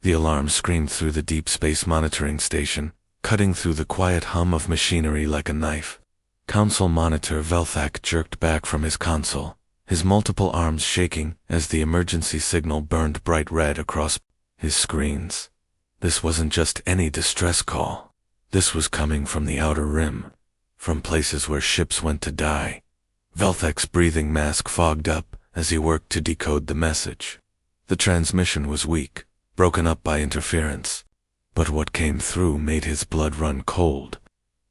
The alarm screamed through the deep space monitoring station, cutting through the quiet hum of machinery like a knife. Console monitor Velthak jerked back from his console, his multiple arms shaking as the emergency signal burned bright red across his screens. This wasn't just any distress call. This was coming from the outer rim, from places where ships went to die. Velthak's breathing mask fogged up as he worked to decode the message. The transmission was weak, broken up by interference, but what came through made his blood run cold.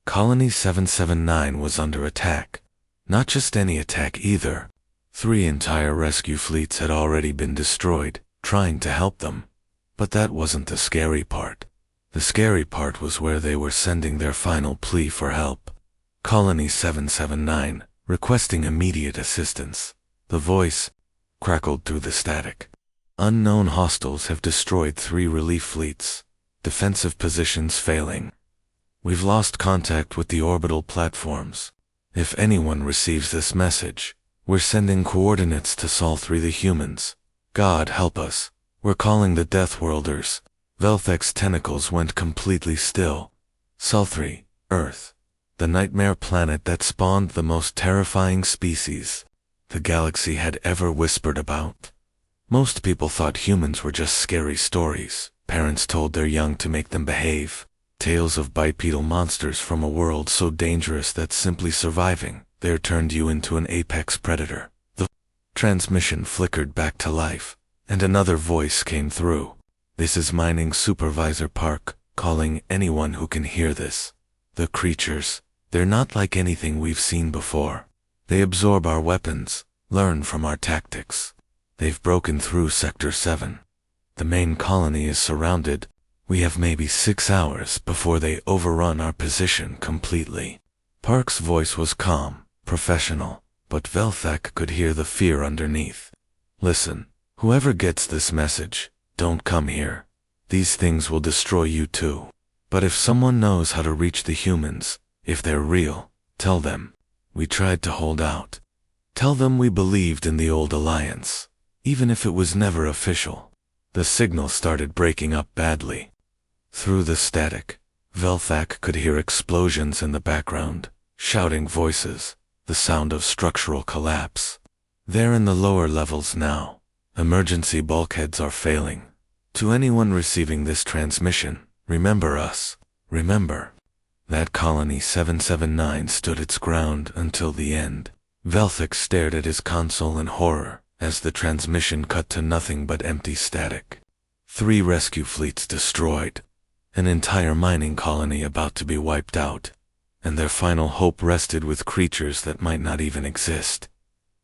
Colony 779 was under attack. Not just any attack either. 3 entire rescue fleets had already been destroyed, trying to help them. But that wasn't the scary part. The scary part was where they were sending their final plea for help. Colony 779, requesting immediate assistance. The voice crackled through the static. Unknown hostiles have destroyed 3 relief fleets. Defensive positions failing. We've lost contact with the orbital platforms. If anyone receives this message, we're sending coordinates to Sol 3 the humans. God help us. We're calling the Deathworlders. Velthak's tentacles went completely still. Sol 3, Earth. The nightmare planet that spawned the most terrifying species the galaxy had ever whispered about. Most people thought humans were just scary stories. Parents told their young to make them behave. Tales of bipedal monsters from a world so dangerous that simply surviving there turned you into an apex predator. The transmission flickered back to life, and another voice came through. This is Mining Supervisor Park, calling anyone who can hear this. The creatures, they're not like anything we've seen before. They absorb our weapons, learn from our tactics. They've broken through Sector 7. The main colony is surrounded. We have maybe 6 hours before they overrun our position completely. Park's voice was calm, professional, but Velthak could hear the fear underneath. Listen, whoever gets this message, don't come here. These things will destroy you too. But if someone knows how to reach the humans, if they're real, tell them. We tried to hold out. Tell them we believed in the old alliance, even if it was never official. The signal started breaking up badly. Through the static, Velthak could hear explosions in the background, shouting voices, the sound of structural collapse. They're in the lower levels now. Emergency bulkheads are failing. To anyone receiving this transmission, remember us. Remember. That Colony 779 stood its ground until the end. Velthak stared at his console in horror as the transmission cut to nothing but empty static. 3 rescue fleets destroyed. An entire mining colony about to be wiped out. And their final hope rested with creatures that might not even exist.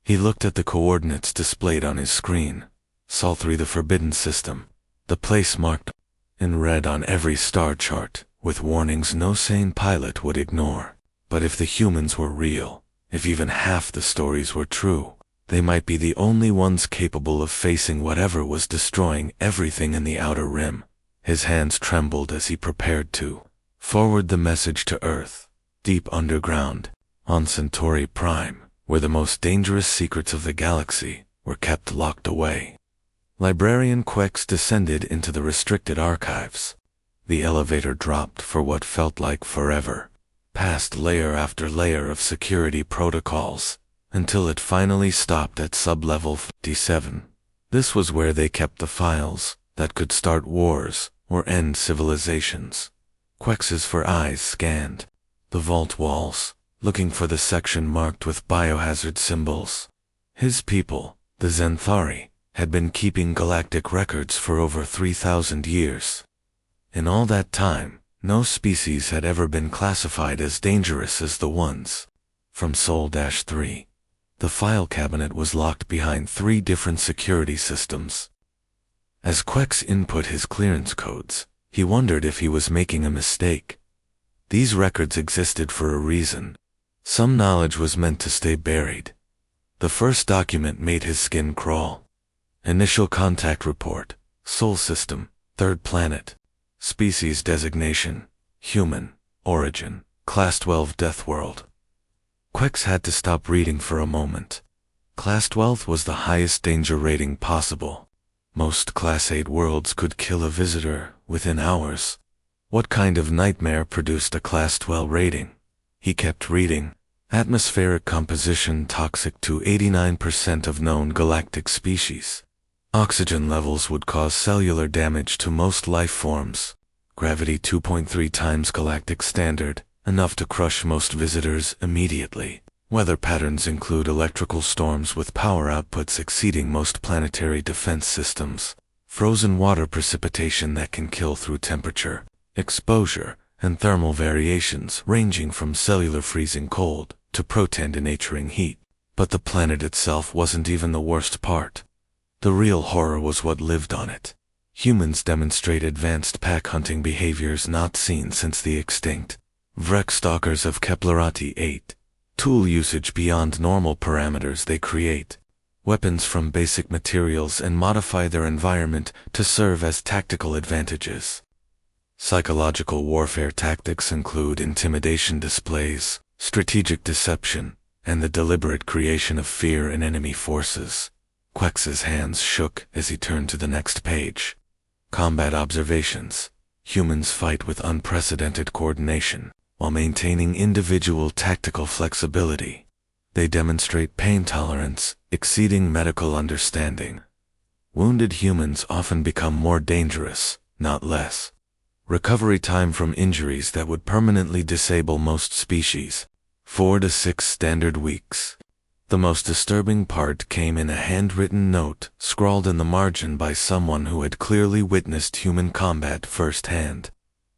He looked at the coordinates displayed on his screen. Sol 3 the Forbidden System. The place marked in red on every star chart, with warnings no sane pilot would ignore. But if the humans were real, if even half the stories were true, they might be the only ones capable of facing whatever was destroying everything in the outer rim. His hands trembled as he prepared to forward the message to Earth, deep underground, on Centauri Prime, where the most dangerous secrets of the galaxy were kept locked away. Librarian Quex descended into the restricted archives. The elevator dropped for what felt like forever, past layer after layer of security protocols, until it finally stopped at sub-level 57. This was where they kept the files that could start wars or end civilizations. Quex's eyes scanned the vault walls, looking for the section marked with biohazard symbols. His people, the Zenthari, had been keeping galactic records for over 3,000 years. In all that time, no species had ever been classified as dangerous as the ones from Sol-3. The file cabinet was locked behind 3 different security systems. As Quex input his clearance codes, he wondered if he was making a mistake. These records existed for a reason. Some knowledge was meant to stay buried. The first document made his skin crawl. Initial contact report, Sol System, 3rd planet. Species designation, human, origin, Class 12 Death World. Quex had to stop reading for a moment. Class 12 was the highest danger rating possible. Most Class 8 worlds could kill a visitor within hours. What kind of nightmare produced a Class 12 rating? He kept reading. Atmospheric composition toxic to 89% of known galactic species. Oxygen levels would cause cellular damage to most life forms. Gravity 2.3 times galactic standard, enough to crush most visitors immediately. Weather patterns include electrical storms with power outputs exceeding most planetary defense systems. Frozen water precipitation that can kill through temperature, exposure, and thermal variations ranging from cellular freezing cold to proton denaturing heat. But the planet itself wasn't even the worst part. The real horror was what lived on it. Humans demonstrate advanced pack hunting behaviors not seen since the extinct Vrek stalkers of Keplerati 8. Tool usage beyond normal parameters they create. Weapons from basic materials and modify their environment to serve as tactical advantages. Psychological warfare tactics include intimidation displays, strategic deception, and the deliberate creation of fear in enemy forces. Quex's hands shook as he turned to the next page. Combat observations. Humans fight with unprecedented coordination, while maintaining individual tactical flexibility. They demonstrate pain tolerance, exceeding medical understanding. Wounded humans often become more dangerous, not less. Recovery time from injuries that would permanently disable most species. 4 to 6 standard weeks. The most disturbing part came in a handwritten note scrawled in the margin by someone who had clearly witnessed human combat firsthand.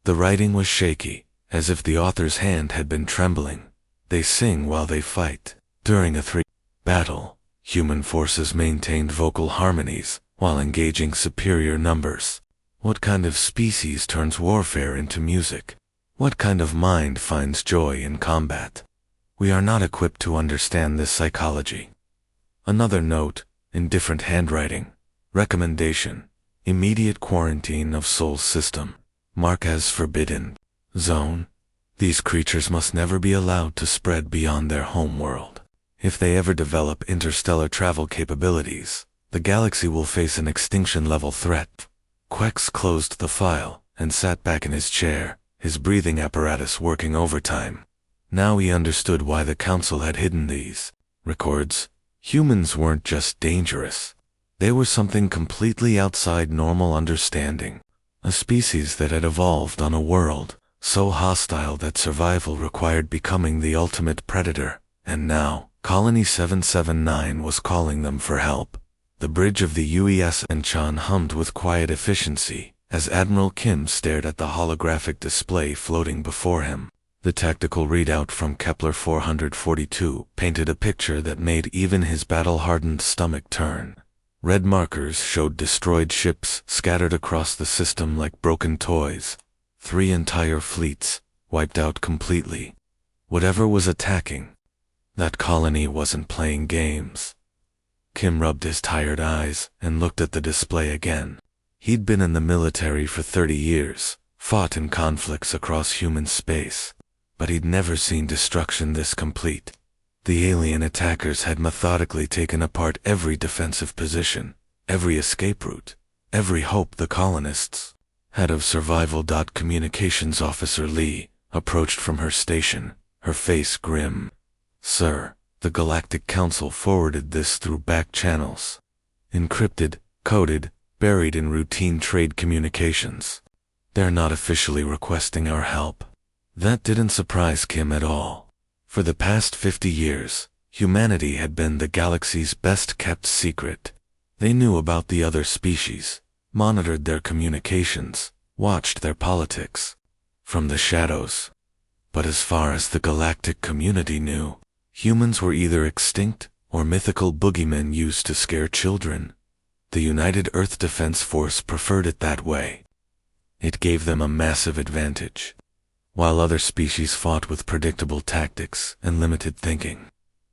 The writing was shaky, as if the author's hand had been trembling. They sing while they fight. During a 3 battle, human forces maintained vocal harmonies while engaging superior numbers. What kind of species turns warfare into music? What kind of mind finds joy in combat? We are not equipped to understand this psychology. Another note, in different handwriting. Recommendation: immediate quarantine of Sol's system. Mark as forbidden zone. These creatures must never be allowed to spread beyond their home world. If they ever develop interstellar travel capabilities, the galaxy will face an extinction-level threat. Quex closed the file and sat back in his chair, his breathing apparatus working overtime. Now he understood why the Council had hidden these records. Humans weren't just dangerous. They were something completely outside normal understanding. A species that had evolved on a world so hostile that survival required becoming the ultimate predator. And now, Colony 779 was calling them for help. The bridge of the UES Enchan hummed with quiet efficiency as Admiral Kim stared at the holographic display floating before him. The tactical readout from Kepler 442 painted a picture that made even his battle-hardened stomach turn. Red markers showed destroyed ships scattered across the system like broken toys. 3 entire fleets, wiped out completely. Whatever was attacking, that colony wasn't playing games. Kim rubbed his tired eyes and looked at the display again. He'd been in the military for 30 years, fought in conflicts across human space. But he'd never seen destruction this complete. The alien attackers had methodically taken apart every defensive position, every escape route, every hope the colonists had of survival. Communications Officer Lee approached from her station, her face grim. "Sir, the Galactic Council forwarded this through back channels. Encrypted, coded, buried in routine trade communications. They're not officially requesting our help." That didn't surprise Kim at all. For the past 50 years, humanity had been the galaxy's best-kept secret. They knew about the other species, monitored their communications, watched their politics from the shadows. But as far as the galactic community knew, humans were either extinct or mythical boogeymen used to scare children. The United Earth Defense Force preferred it that way. It gave them a massive advantage. While other species fought with predictable tactics and limited thinking,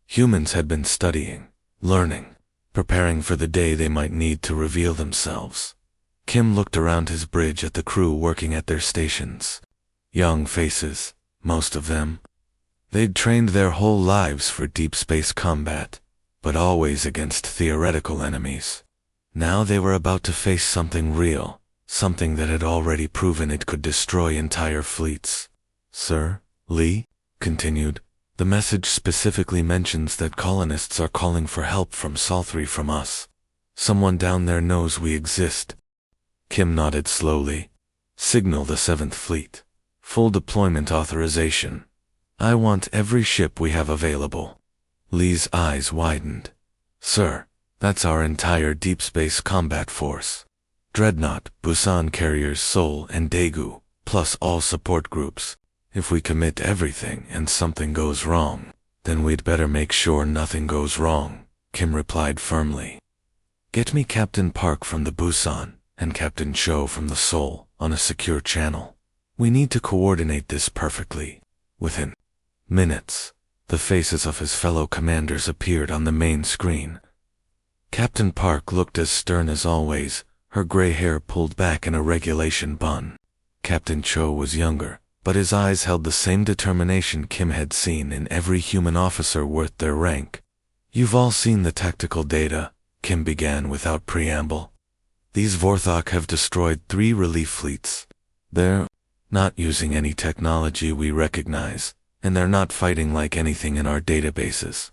humans had been studying, learning, preparing for the day they might need to reveal themselves. Kim looked around his bridge at the crew working at their stations. Young faces, most of them. They'd trained their whole lives for deep space combat, but always against theoretical enemies. Now they were about to face something real, something that had already proven it could destroy entire fleets. Sir, Lee, continued, the message specifically mentions that colonists are calling for help from Sol3 from us. Someone down there knows we exist. Kim nodded slowly. Signal the 7th Fleet. Full deployment authorization. I want every ship we have available. Lee's eyes widened. Sir, that's our entire deep space combat force. Dreadnought, Busan carriers Seoul and Daegu, plus all support groups. If we commit everything and something goes wrong, then we'd better make sure nothing goes wrong, Kim replied firmly. Get me Captain Park from the Busan and Captain Cho from the Seoul on a secure channel. We need to coordinate this perfectly. Within minutes, the faces of his fellow commanders appeared on the main screen. Captain Park looked as stern as always, her gray hair pulled back in a regulation bun. Captain Cho was younger, but his eyes held the same determination Kim had seen in every human officer worth their rank. You've all seen the tactical data, Kim began without preamble. These Vorthok have destroyed 3 relief fleets. They're not using any technology we recognize, and they're not fighting like anything in our databases.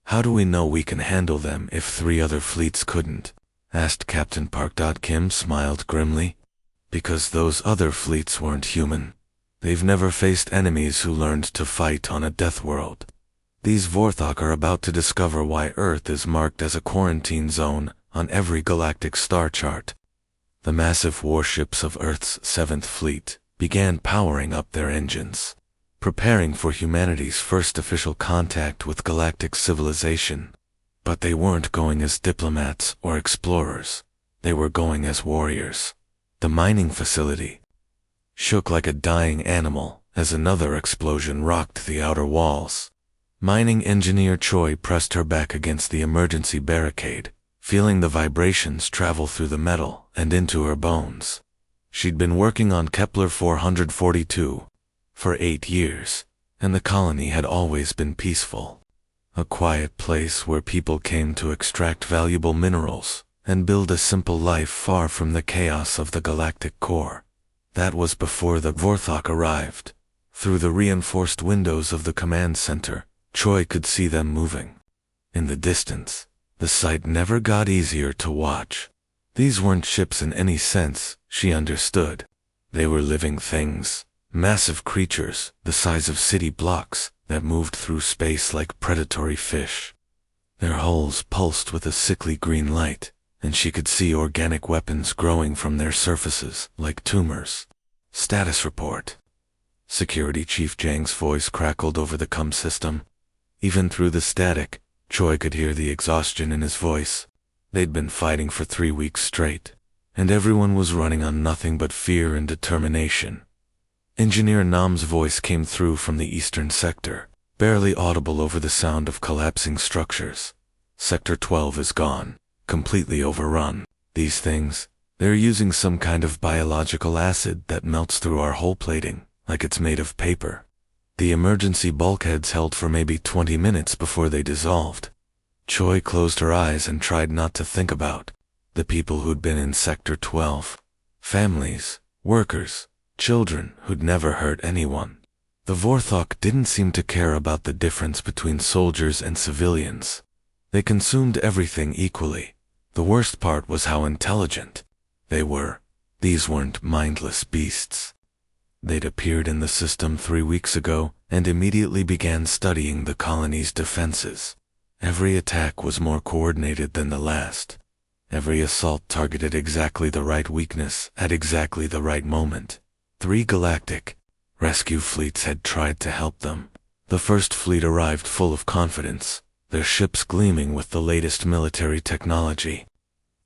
How do we know we can handle them if 3 other fleets couldn't? Asked Captain Park. Kim smiled grimly. Because those other fleets weren't human. They've never faced enemies who learned to fight on a death world. These Vorthok are about to discover why Earth is marked as a quarantine zone on every galactic star chart. The massive warships of Earth's 7th Fleet began powering up their engines, preparing for humanity's first official contact with galactic civilization. But they weren't going as diplomats or explorers. They were going as warriors. The mining facility shook like a dying animal as another explosion rocked the outer walls. Mining engineer Choi pressed her back against the emergency barricade, feeling the vibrations travel through the metal and into her bones. She'd been working on Kepler 442 for 8 years, and the colony had always been peaceful. A quiet place where people came to extract valuable minerals and build a simple life far from the chaos of the galactic core. That was before the Vorthok arrived. Through the reinforced windows of the command center, Choi could see them moving. In the distance, the sight never got easier to watch. These weren't ships in any sense, she understood. They were living things, massive creatures the size of city blocks that moved through space like predatory fish. Their hulls pulsed with a sickly green light, and she could see organic weapons growing from their surfaces like tumors. Status report. Security Chief Jang's voice crackled over the comm system. Even through the static, Choi could hear the exhaustion in his voice. They'd been fighting for 3 weeks straight, and everyone was running on nothing but fear and determination. Engineer Nam's voice came through from the eastern sector, barely audible over the sound of collapsing structures. Sector 12 is gone, completely overrun. These things, they're using some kind of biological acid that melts through our hull plating, like it's made of paper. The emergency bulkheads held for maybe 20 minutes before they dissolved. Choi closed her eyes and tried not to think about the people who'd been in Sector 12. Families, workers, children who'd never hurt anyone. The Vorthok didn't seem to care about the difference between soldiers and civilians. They consumed everything equally. The worst part was how intelligent they were. These weren't mindless beasts. They'd appeared in the system 3 weeks ago and immediately began studying the colony's defenses. Every attack was more coordinated than the last. Every assault targeted exactly the right weakness at exactly the right moment. 3 galactic rescue fleets had tried to help them. The first fleet arrived full of confidence, their ships gleaming with the latest military technology.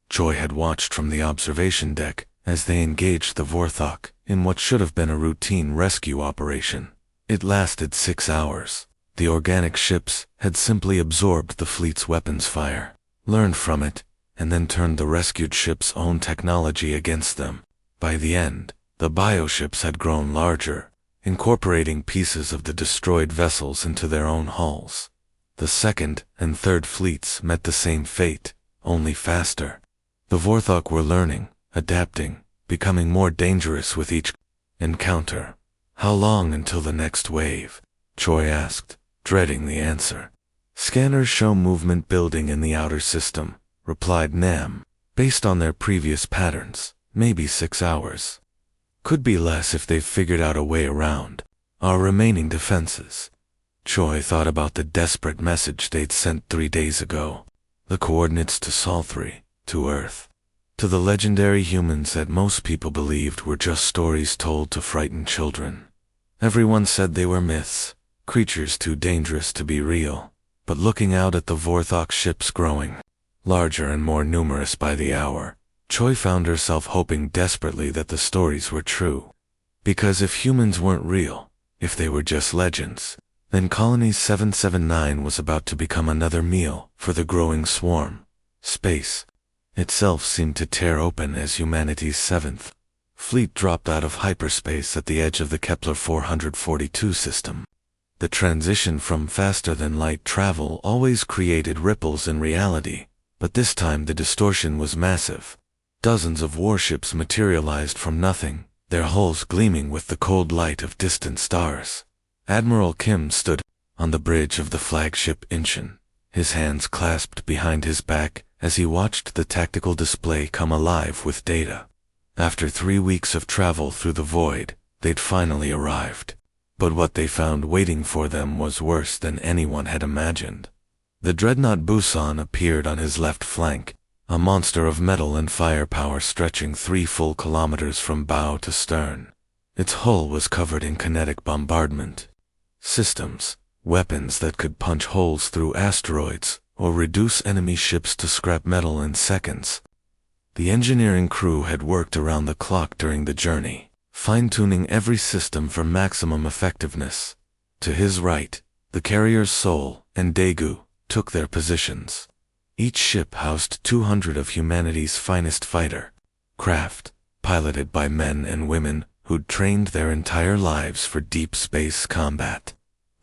Choi had watched from the observation deck as they engaged the Vorthok in what should have been a routine rescue operation. It lasted 6 hours. The organic ships had simply absorbed the fleet's weapons fire, learned from it, and then turned the rescued ships' own technology against them. By the end, the bioships had grown larger, incorporating pieces of the destroyed vessels into their own hulls. The second and third fleets met the same fate, only faster. The Vorthok were learning, adapting, becoming more dangerous with each encounter. How long until the next wave? Choi asked, dreading the answer. Scanners show movement building in the outer system, replied Nam. Based on their previous patterns, maybe 6 hours. Could be less if they've figured out a way around our remaining defenses. Choi thought about the desperate message they'd sent 3 days ago. The coordinates to Sol 3, to Earth. To the legendary humans that most people believed were just stories told to frighten children. Everyone said they were myths, creatures too dangerous to be real. But looking out at the Vorthok ships growing larger and more numerous by the hour, Choi found herself hoping desperately that the stories were true. Because if humans weren't real, if they were just legends, then Colony 779 was about to become another meal for the growing swarm. Space itself seemed to tear open as humanity's 7th fleet dropped out of hyperspace at the edge of the Kepler 442 system. The transition from faster-than-light travel always created ripples in reality, but this time the distortion was massive. Dozens of warships materialized from nothing, their hulls gleaming with the cold light of distant stars. Admiral Kim stood on the bridge of the flagship Incheon, his hands clasped behind his back as he watched the tactical display come alive with data. After 3 weeks of travel through the void, they'd finally arrived. But what they found waiting for them was worse than anyone had imagined. The dreadnought Busan appeared on his left flank, a monster of metal and firepower stretching 3 full kilometers from bow to stern. Its hull was covered in kinetic bombardment systems, weapons that could punch holes through asteroids or reduce enemy ships to scrap metal in seconds. The engineering crew had worked around the clock during the journey, fine-tuning every system for maximum effectiveness. To his right, the carriers Seoul and Daegu took their positions. Each ship housed 200 of humanity's finest fighter craft, piloted by men and women who'd trained their entire lives for deep space combat.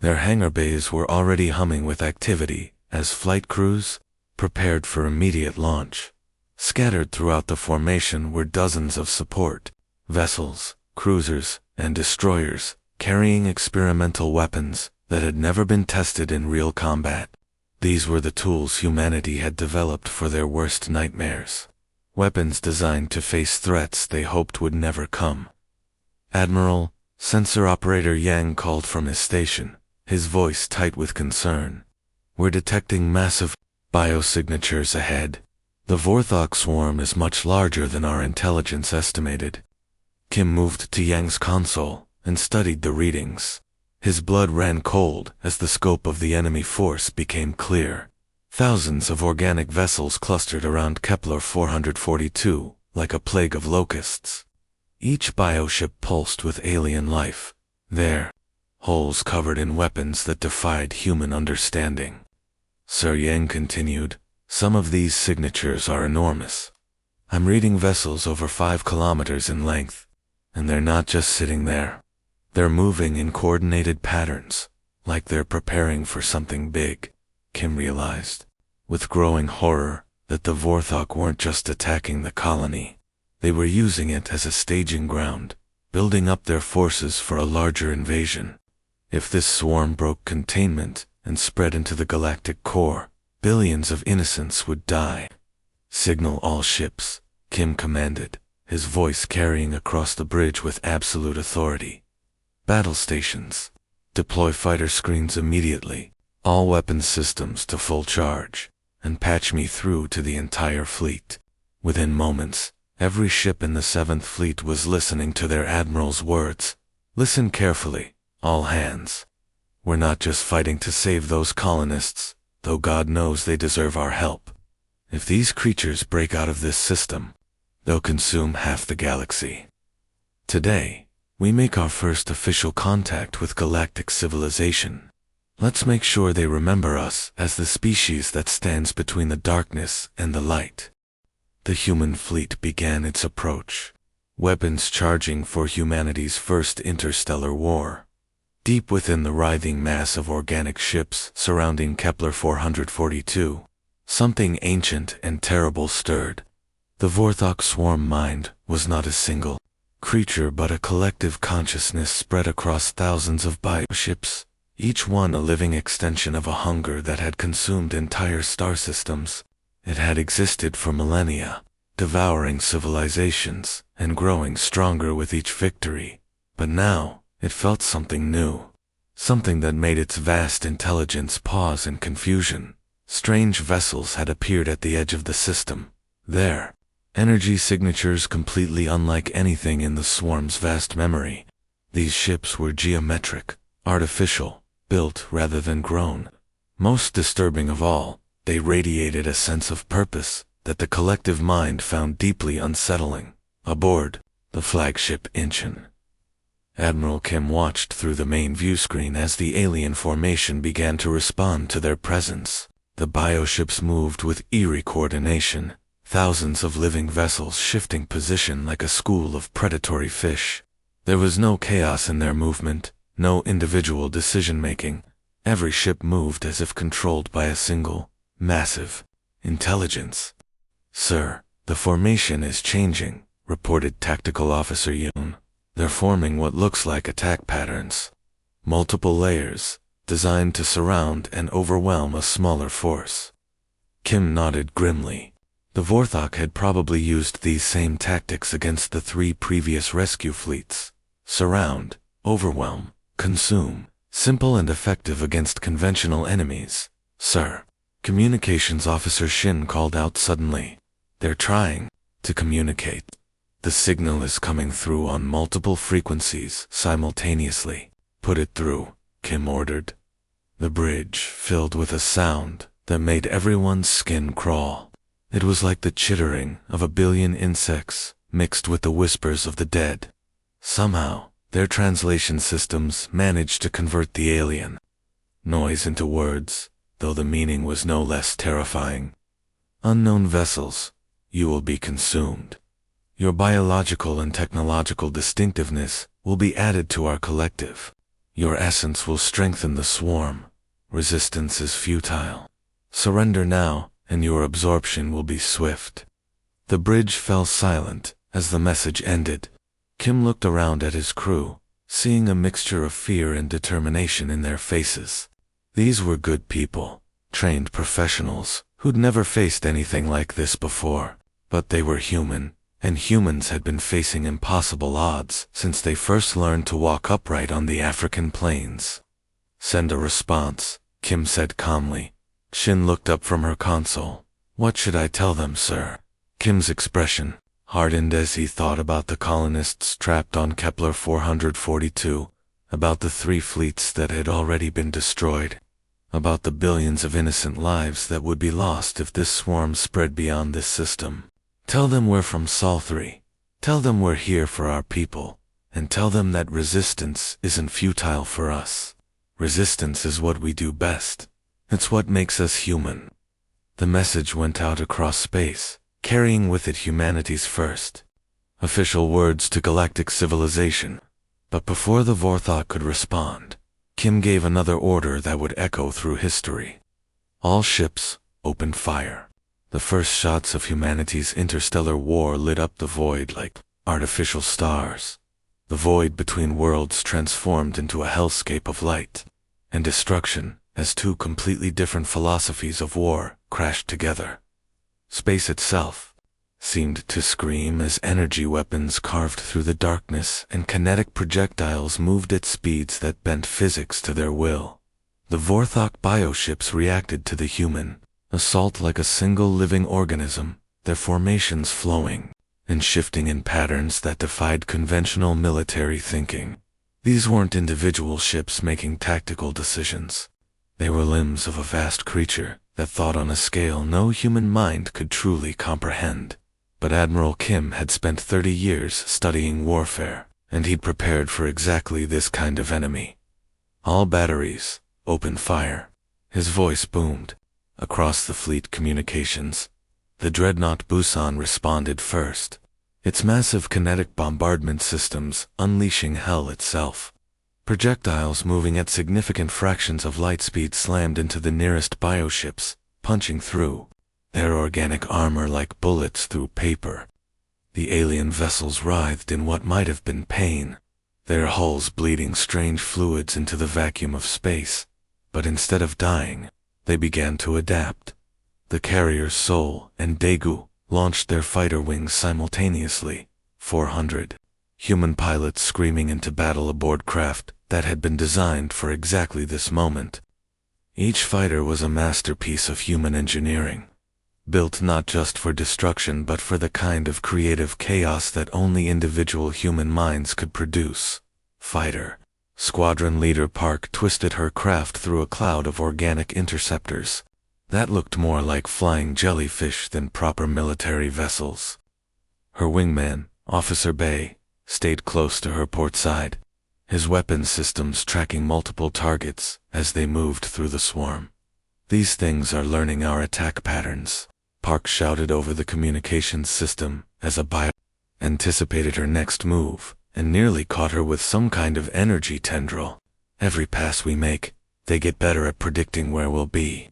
Their hangar bays were already humming with activity as flight crews prepared for immediate launch. Scattered throughout the formation were dozens of support vessels, cruisers, and destroyers, carrying experimental weapons that had never been tested in real combat. These were the tools humanity had developed for their worst nightmares. Weapons designed to face threats they hoped would never come. Admiral, Sensor Operator Yang called from his station, his voice tight with concern. We're detecting massive biosignatures ahead. The Vorthok swarm is much larger than our intelligence estimated. Kim moved to Yang's console and studied the readings. His blood ran cold as the scope of the enemy force became clear. Thousands of organic vessels clustered around Kepler 442 like a plague of locusts. Each bioship pulsed with alien life. Their hulls covered in weapons that defied human understanding. Sir Yang continued, some of these signatures are enormous. I'm reading vessels over 5 kilometers in length, and they're not just sitting there. They're moving in coordinated patterns, like they're preparing for something big. Kim realized, with growing horror, that the Vorthok weren't just attacking the colony. They were using it as a staging ground, building up their forces for a larger invasion. If this swarm broke containment and spread into the galactic core, billions of innocents would die. Signal all ships, Kim commanded, his voice carrying across the bridge with absolute authority. Battle stations. Deploy fighter screens immediately, all weapons systems to full charge, and patch me through to the entire fleet. Within moments, every ship in the 7th Fleet was listening to their admiral's words. Listen carefully, all hands. We're not just fighting to save those colonists, though God knows they deserve our help. If these creatures break out of this system, they'll consume half the galaxy. Today, we make our first official contact with galactic civilization. Let's make sure they remember us as the species that stands between the darkness and the light. The human fleet began its approach, weapons charging for humanity's first interstellar war. Deep within the writhing mass of organic ships surrounding Kepler 442, something ancient and terrible stirred. The Vorthok swarm mind was not a single creature but a collective consciousness spread across thousands of bioships, each one a living extension of a hunger that had consumed entire star systems. It had existed for millennia, devouring civilizations and growing stronger with each victory. But now, it felt something new. Something that made its vast intelligence pause in confusion. Strange vessels had appeared at the edge of the system. Their energy signatures completely unlike anything in the swarm's vast memory. These ships were geometric, artificial, built rather than grown. Most disturbing of all, they radiated a sense of purpose that the collective mind found deeply unsettling. Aboard the flagship Incheon, Admiral Kim watched through the main view screen as the alien formation began to respond to their presence. The bioships moved with eerie coordination, thousands of living vessels shifting position like a school of predatory fish. There was no chaos in their movement, no individual decision-making. Every ship moved as if controlled by a single, massive intelligence. "Sir, the formation is changing," reported Tactical Officer Yoon. "They're forming what looks like attack patterns. Multiple layers, designed to surround and overwhelm a smaller force." Kim nodded grimly. The Vorthok had probably used these same tactics against the 3 previous rescue fleets. Surround, overwhelm, consume. Simple and effective against conventional enemies. "Sir," Communications Officer Shin called out suddenly. "They're trying to communicate. The signal is coming through on multiple frequencies simultaneously." "Put it through," Kim ordered. The bridge filled with a sound that made everyone's skin crawl. It was like the chittering of a billion insects mixed with the whispers of the dead. Somehow, their translation systems managed to convert the alien noise into words, though the meaning was no less terrifying. "Unknown vessels, you will be consumed. Your biological and technological distinctiveness will be added to our collective. Your essence will strengthen the swarm. Resistance is futile. Surrender now, and your absorption will be swift." The bridge fell silent as the message ended. Kim looked around at his crew, seeing a mixture of fear and determination in their faces. These were good people, trained professionals, who'd never faced anything like this before. But they were human, and humans had been facing impossible odds since they first learned to walk upright on the African plains. "Send a response," Kim said calmly. Shin looked up from her console. "What should I tell them, sir?" Kim's expression hardened as he thought about the colonists trapped on Kepler 442, about the 3 fleets that had already been destroyed, about the billions of innocent lives that would be lost if this swarm spread beyond this system. "Tell them we're from Sol 3. Tell them we're here for our people, and tell them that resistance isn't futile for us. Resistance is what we do best. It's what makes us human." The message went out across space, carrying with it humanity's first official words to galactic civilization. But before the Vorthok could respond, Kim gave another order that would echo through history. All ships, open fire. The first shots of humanity's interstellar war lit up the void like artificial stars. The void between worlds transformed into a hellscape of light and destruction as 2 completely different philosophies of war crashed together. Space itself seemed to scream as energy weapons carved through the darkness and kinetic projectiles moved at speeds that bent physics to their will. The Vorthok bioships reacted to the human assault like a single living organism, their formations flowing and shifting in patterns that defied conventional military thinking. These weren't individual ships making tactical decisions. They were limbs of a vast creature that thought on a scale no human mind could truly comprehend. But Admiral Kim had spent 30 years studying warfare, and he'd prepared for exactly this kind of enemy. "All batteries, open fire." His voice boomed across the fleet communications. The dreadnought Busan responded first, its massive kinetic bombardment systems unleashing hell itself. Projectiles moving at significant fractions of light speed slammed into the nearest bioships, punching through their organic armor like bullets through paper. The alien vessels writhed in what might have been pain, their hulls bleeding strange fluids into the vacuum of space. But instead of dying, they began to adapt. The carriers Sol and Daegu launched their fighter wings simultaneously, 400 human pilots screaming into battle aboard craft that had been designed for exactly this moment. Each fighter was a masterpiece of human engineering, built not just for destruction but for the kind of creative chaos that only individual human minds could produce. Fighter Squadron Leader Park twisted her craft through a cloud of organic interceptors that looked more like flying jellyfish than proper military vessels. Her wingman, Officer Bay, stayed close to her port side, his weapon systems tracking multiple targets as they moved through the swarm. "These things are learning our attack patterns," Park shouted over the communications system as a bio anticipated her next move and nearly caught her with some kind of energy tendril. "Every pass we make, they get better at predicting where we'll be."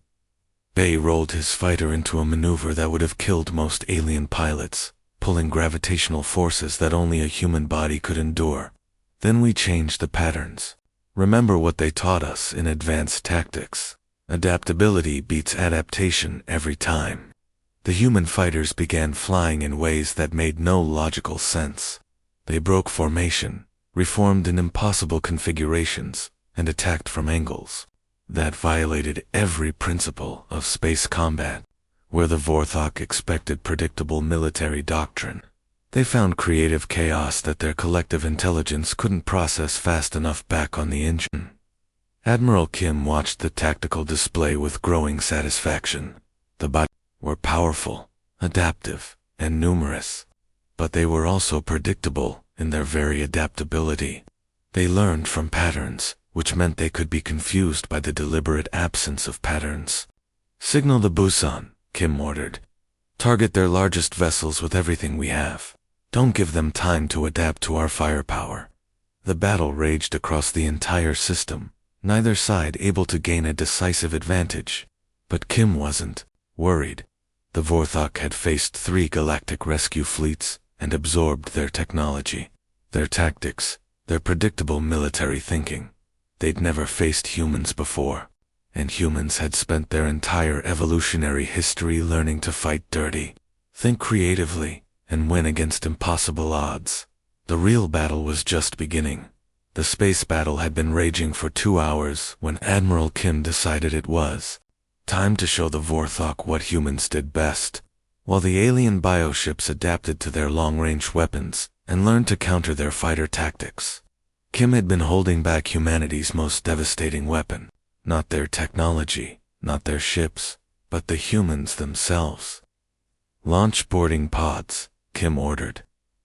Bay rolled his fighter into a maneuver that would have killed most alien pilots, pulling gravitational forces that only a human body could endure. "Then we changed the patterns. Remember what they taught us in advanced tactics. Adaptability beats adaptation every time." The human fighters began flying in ways that made no logical sense. They broke formation, reformed in impossible configurations, and attacked from angles that violated every principle of space combat. Where the Vorthok expected predictable military doctrine, they found creative chaos that their collective intelligence couldn't process fast enough back on the engine. Admiral Kim watched the tactical display with growing satisfaction. The bots were powerful, adaptive, and numerous, but they were also predictable in their very adaptability. They learned from patterns, which meant they could be confused by the deliberate absence of patterns. "Signal the Busan," Kim ordered. "Target their largest vessels with everything we have. Don't give them time to adapt to our firepower." The battle raged across the entire system, neither side able to gain a decisive advantage. But Kim wasn't worried. The Vorthok had faced 3 galactic rescue fleets and absorbed their technology, their tactics, their predictable military thinking. They'd never faced humans before, and humans had spent their entire evolutionary history learning to fight dirty, think creatively, and win against impossible odds. The real battle was just beginning. The space battle had been raging for 2 hours when Admiral Kim decided it was time to show the Vorthok what humans did best. While the alien bioships adapted to their long-range weapons and learned to counter their fighter tactics, Kim had been holding back humanity's most devastating weapon. Not their technology, not their ships, but the humans themselves. "Launch boarding pods," Kim ordered,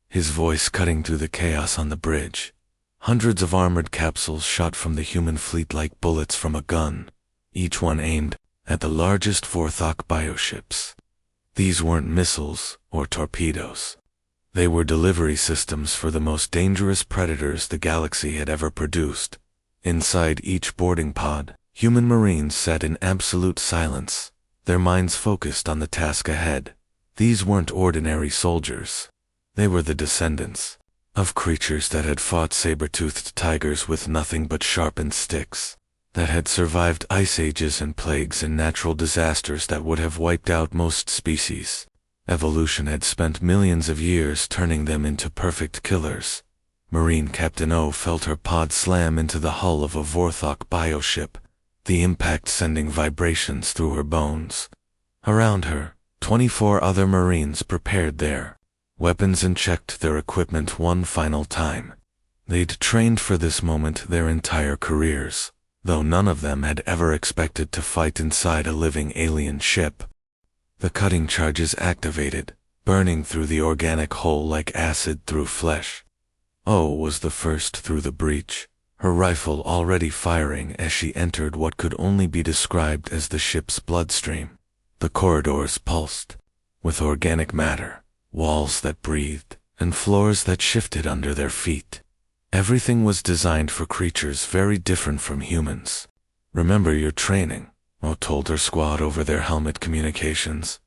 his voice cutting through the chaos on the bridge. Hundreds of armored capsules shot from the human fleet like bullets from a gun, each one aimed at the largest Vorthok bioships. These weren't missiles or torpedoes. They were delivery systems for the most dangerous predators the galaxy had ever produced. Inside each boarding pod, human Marines sat in absolute silence, their minds focused on the task ahead. These weren't ordinary soldiers. They were the descendants of creatures that had fought saber-toothed tigers with nothing but sharpened sticks, that had survived ice ages and plagues and natural disasters that would have wiped out most species. Evolution had spent millions of years turning them into perfect killers. Marine Captain O felt her pod slam into the hull of a Vorthok bioship, the impact sending vibrations through her bones. Around her, 24 other Marines prepared their weapons and checked their equipment one final time. They'd trained for this moment their entire careers, though none of them had ever expected to fight inside a living alien ship. The cutting charges activated, burning through the organic hull like acid through flesh. O was the first through the breach, her rifle already firing as she entered what could only be described as the ship's bloodstream. The corridors pulsed with organic matter, walls that breathed, and floors that shifted under their feet. Everything was designed for creatures very different from humans. "Remember your training," O told her squad over their helmet communications.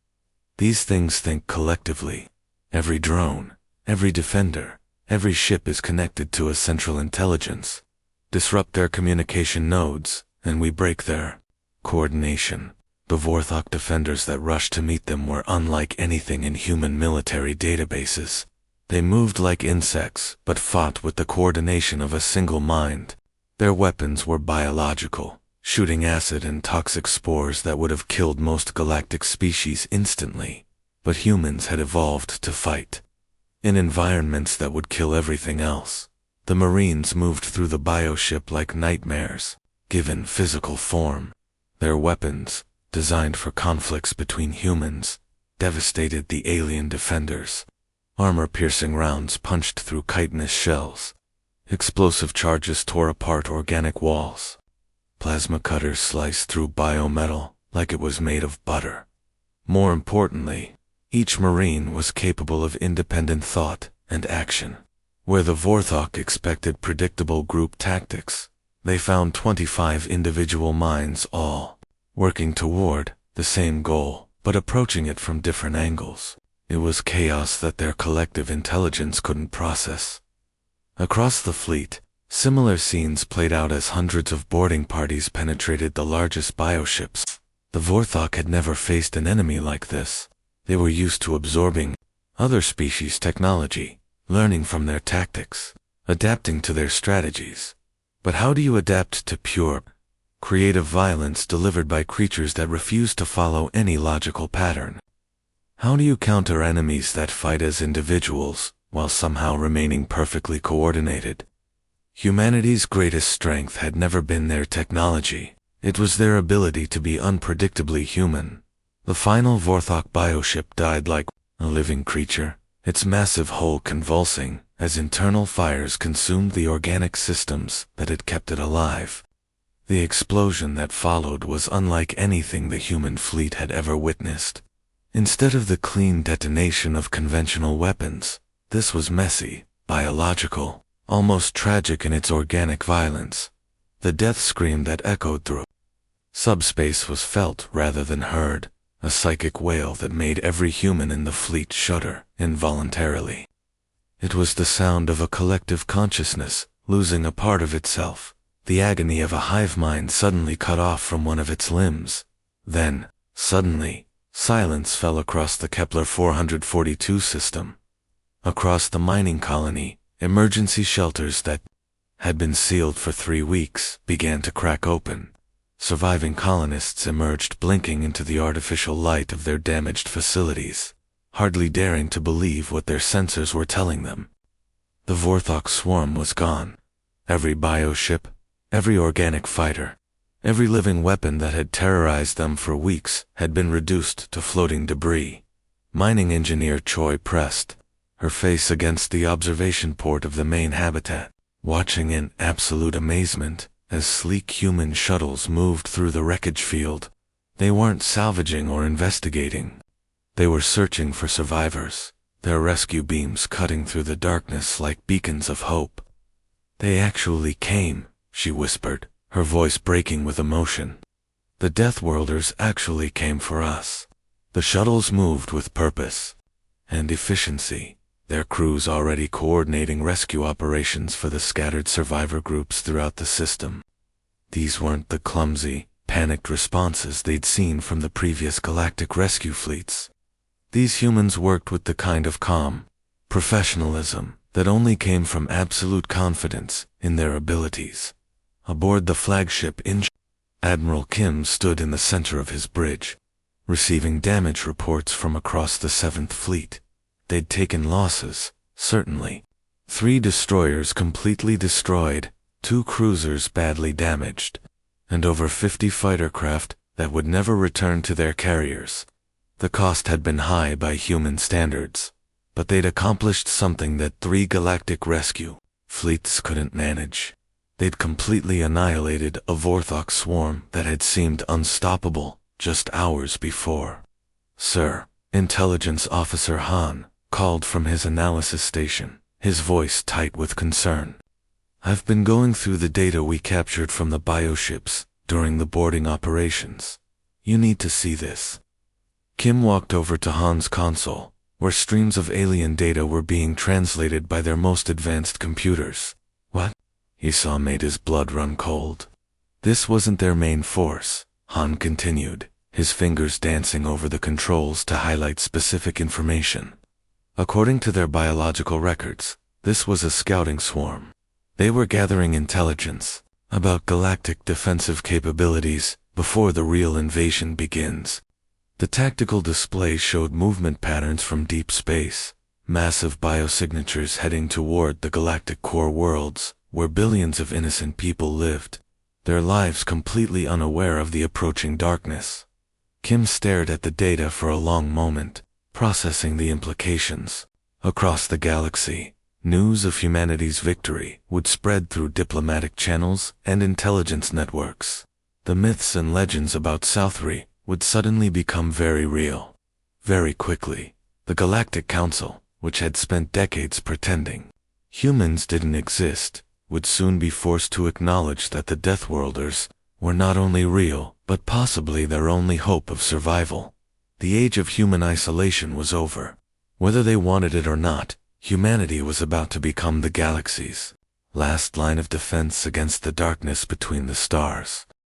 These things think collectively. Every drone, every defender, every ship is connected to a central intelligence. Disrupt their communication nodes, and we break their coordination. The Vorthok defenders that rushed to meet them were unlike anything in human military databases. They moved like insects, but fought with the coordination of a single mind. Their weapons were biological, shooting acid and toxic spores that would have killed most galactic species instantly. But humans had evolved to fight in environments that would kill everything else. The Marines moved through the bioship like nightmares, given physical form. Their weapons, designed for conflicts between humans, devastated the alien defenders. Armor-piercing rounds punched through chitinous shells. Explosive charges tore apart organic walls. Plasma cutters sliced through biometal like it was made of butter. More importantly, each Marine was capable of independent thought and action. Where the Vorthok expected predictable group tactics, they found 25 individual minds all working toward the same goal, but approaching it from different angles. It was chaos that their collective intelligence couldn't process. Across the fleet, similar scenes played out as hundreds of boarding parties penetrated the largest bioships. The Vorthok had never faced an enemy like this. They were used to absorbing other species' technology, learning from their tactics, adapting to their strategies. But how do you adapt to pure, creative violence delivered by creatures that refuse to follow any logical pattern? How do you counter enemies that fight as individuals, while somehow remaining perfectly coordinated? Humanity's greatest strength had never been their technology. It was their ability to be unpredictably human. The final Vorthok bioship died like a living creature, its massive hull convulsing as internal fires consumed the organic systems that had kept it alive. The explosion that followed was unlike anything the human fleet had ever witnessed. Instead of the clean detonation of conventional weapons, this was messy, biological, almost tragic in its organic violence. The death scream that echoed through subspace was felt rather than heard, a psychic wail that made every human in the fleet shudder involuntarily. It was the sound of a collective consciousness losing a part of itself, the agony of a hive mind suddenly cut off from one of its limbs. Then, suddenly, silence fell across the Kepler 442 system. Across the mining colony, emergency shelters that had been sealed for 3 weeks began to crack open. Surviving colonists emerged blinking into the artificial light of their damaged facilities, hardly daring to believe what their sensors were telling them. The Vorthok swarm was gone. Every bioship, every organic fighter, every living weapon that had terrorized them for weeks had been reduced to floating debris. Mining engineer Choi pressed, her face against the observation port of the main habitat, watching in absolute amazement as sleek human shuttles moved through the wreckage field. They weren't salvaging or investigating. They were searching for survivors, their rescue beams cutting through the darkness like beacons of hope. "They actually came," she whispered, her voice breaking with emotion. "The Deathworlders actually came for us." The shuttles moved with purpose and efficiency, their crews already coordinating rescue operations for the scattered survivor groups throughout the system. These weren't the clumsy, panicked responses they'd seen from the previous galactic rescue fleets. These humans worked with the kind of calm professionalism that only came from absolute confidence in their abilities. Aboard the flagship Admiral Kim stood in the center of his bridge, receiving damage reports from across the 7th Fleet. They'd taken losses, certainly. 3 destroyers completely destroyed, 2 cruisers badly damaged, and over 50 fighter craft that would never return to their carriers. The cost had been high by human standards, but they'd accomplished something that 3 galactic rescue fleets couldn't manage. They'd completely annihilated a Vorthok swarm that had seemed unstoppable just hours before. "Sir," Intelligence Officer Han called from his analysis station, his voice tight with concern. "I've been going through the data we captured from the bioships during the boarding operations. You need to see this." Kim walked over to Han's console, where streams of alien data were being translated by their most advanced computers. What? He saw made his blood run cold. This wasn't their main force, Han continued, his fingers dancing over the controls to highlight specific information. According to their biological records, this was a scouting swarm. They were gathering intelligence about galactic defensive capabilities before the real invasion begins. The tactical display showed movement patterns from deep space, massive biosignatures heading toward the galactic core worlds, where billions of innocent people lived, their lives completely unaware of the approaching darkness. Kim stared at the data for a long moment, processing the implications. Across the galaxy, news of humanity's victory would spread through diplomatic channels and intelligence networks. The myths and legends about Southri would suddenly become very real. Very quickly, the Galactic Council, which had spent decades pretending humans didn't exist, would soon be forced to acknowledge that the Deathworlders were not only real, but possibly their only hope of survival. The age of human isolation was over. Whether they wanted it or not, humanity was about to become the galaxy's last line of defense against the darkness between the stars.